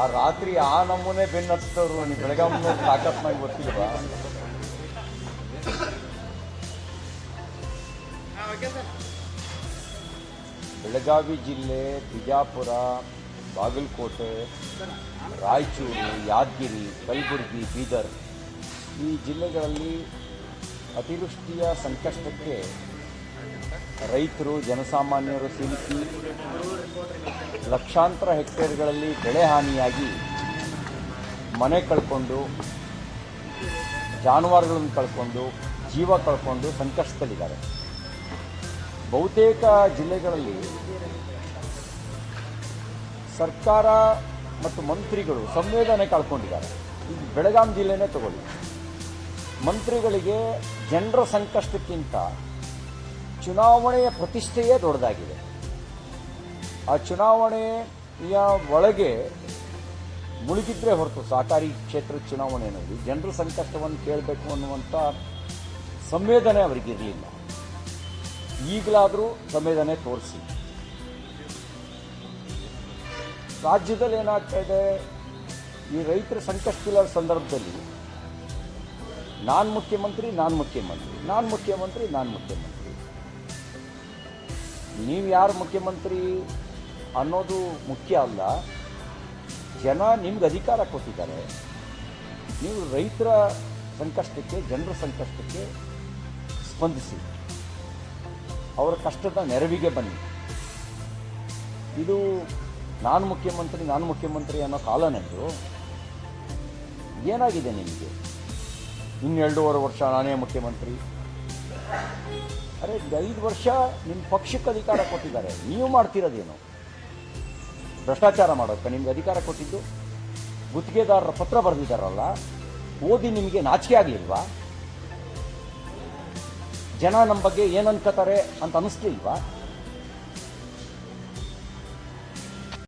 ಆ ರಾತ್ರಿ ಆ ನಮೂನೆ ಬೆನ್ನತ್ತವರು ನೀವು ಬೆಳಗಾವಿನ ತಾಕತ್ನಾಗಿ ಗೊತ್ತಿಲ್ವಾ? ಬೆಳಗಾವಿ ಜಿಲ್ಲೆ, ಬಿಜಾಪುರ, ಬಾಗಲಕೋಟೆ, ರಾಯಚೂರು, ಯಾದಗಿರಿ, ಕಲಬುರಗಿ, ಬೀದರ್ ಈ ಜಿಲ್ಲೆಗಳಲ್ಲಿ ಅತಿವೃಷ್ಟಿಯ ಸಂಕಷ್ಟಕ್ಕೆ ರೈತರು, ಜನಸಾಮಾನ್ಯರು ಸಿಲುಕಿ ಲಕ್ಷಾಂತರ ಹೆಕ್ಟೇರ್ಗಳಲ್ಲಿ ಬೆಳೆ ಹಾನಿಯಾಗಿ ಮನೆ ಕಳ್ಕೊಂಡು, ಜಾನುವಾರುಗಳನ್ನು ಕಳ್ಕೊಂಡು, ಜೀವ ಕಳ್ಕೊಂಡು ಸಂಕಷ್ಟದಲ್ಲಿದ್ದಾರೆ. ಬಹುತೇಕ ಜಿಲ್ಲೆಗಳಲ್ಲಿ ಸರ್ಕಾರ ಮತ್ತು ಮಂತ್ರಿಗಳು ಸಂವೇದನೆ ಕಳ್ಕೊಂಡಿದ್ದಾರೆ. ಈಗ ಬೆಳಗಾವಿ ಜಿಲ್ಲೆನೇ ತಗೊಳ್ಳಿ, ಮಂತ್ರಿಗಳಿಗೆ ಜನರ ಸಂಕಷ್ಟಕ್ಕಿಂತ ಚುನಾವಣೆಯ ಪ್ರತಿಷ್ಠೆಯೇ ದೊಡ್ಡದಾಗಿದೆ. ಆ ಚುನಾವಣೆಯ ಒಳಗೆ ಮುಳುಗಿದ್ರೆ ಹೊರತು ಸಹಕಾರಿ ಕ್ಷೇತ್ರದ ಚುನಾವಣೆಯಲ್ಲಿ ಜನರ ಸಂಕಷ್ಟವನ್ನು ಕೇಳಬೇಕು ಅನ್ನುವಂಥ ಸಂವೇದನೆ ಅವರಿಗಿರಲಿಲ್ಲ. ಈಗಲಾದರೂ ಸಂವೇದನೆ ತೋರಿಸಿ. ರಾಜ್ಯದಲ್ಲಿ ಏನಾಗ್ತಾ ಇದೆ, ಈ ರೈತರ ಸಂಕಷ್ಟದ ಸಂದರ್ಭದಲ್ಲಿ ನಾನು ಮುಖ್ಯಮಂತ್ರಿ ನೀವು ಯಾರು ಮುಖ್ಯಮಂತ್ರಿ ಅನ್ನೋದು ಮುಖ್ಯ ಅಲ್ಲ. ಜನ ನಿಮ್ಗೆ ಅಧಿಕಾರ ಕೊಟ್ಟಿದ್ದಾರೆ. ನೀವು ರೈತರ ಸಂಕಷ್ಟಕ್ಕೆ, ಜನರ ಸಂಕಷ್ಟಕ್ಕೆ ಸ್ಪಂದಿಸಿ, ಅವರ ಕಷ್ಟದ ನೆರವಿಗೆ ಬನ್ನಿ. ಇದು ನಾನು ಮುಖ್ಯಮಂತ್ರಿ ಅನ್ನೋ ಕಾಲನದ್ದು. ಏನಾಗಿದೆ ನಿಮಗೆ? ಇನ್ನು 2.5 ವರ್ಷ ನಾನೇ ಮುಖ್ಯಮಂತ್ರಿ. ಅರೆ 5 ವರ್ಷ ನಿಮ್ಮ ಪಕ್ಷಕ್ಕೆ ಅಧಿಕಾರ ಕೊಟ್ಟಿದ್ದಾರೆ, ನೀವು ಮಾಡ್ತಿರೋದೇನು? ಭ್ರಷ್ಟಾಚಾರ ಮಾಡೋಕ್ಕೆ ನಿಮ್ಗೆ ಅಧಿಕಾರ ಕೊಟ್ಟಿದ್ದು? ಗುತ್ತಿಗೆದಾರರ ಪತ್ರ ಬರೆದಿದ್ದಾರಲ್ಲ, ಓದಿ ನಿಮಗೆ ನಾಚಿಕೆ ಆಗಲಿಲ್ವಾ? ಜನ ನಮ್ಮ ಬಗ್ಗೆ ಏನು ಅನ್ಕೋತಾರೆ ಅಂತ ಅನ್ನಿಸ್ಲಿಲ್ವಾ?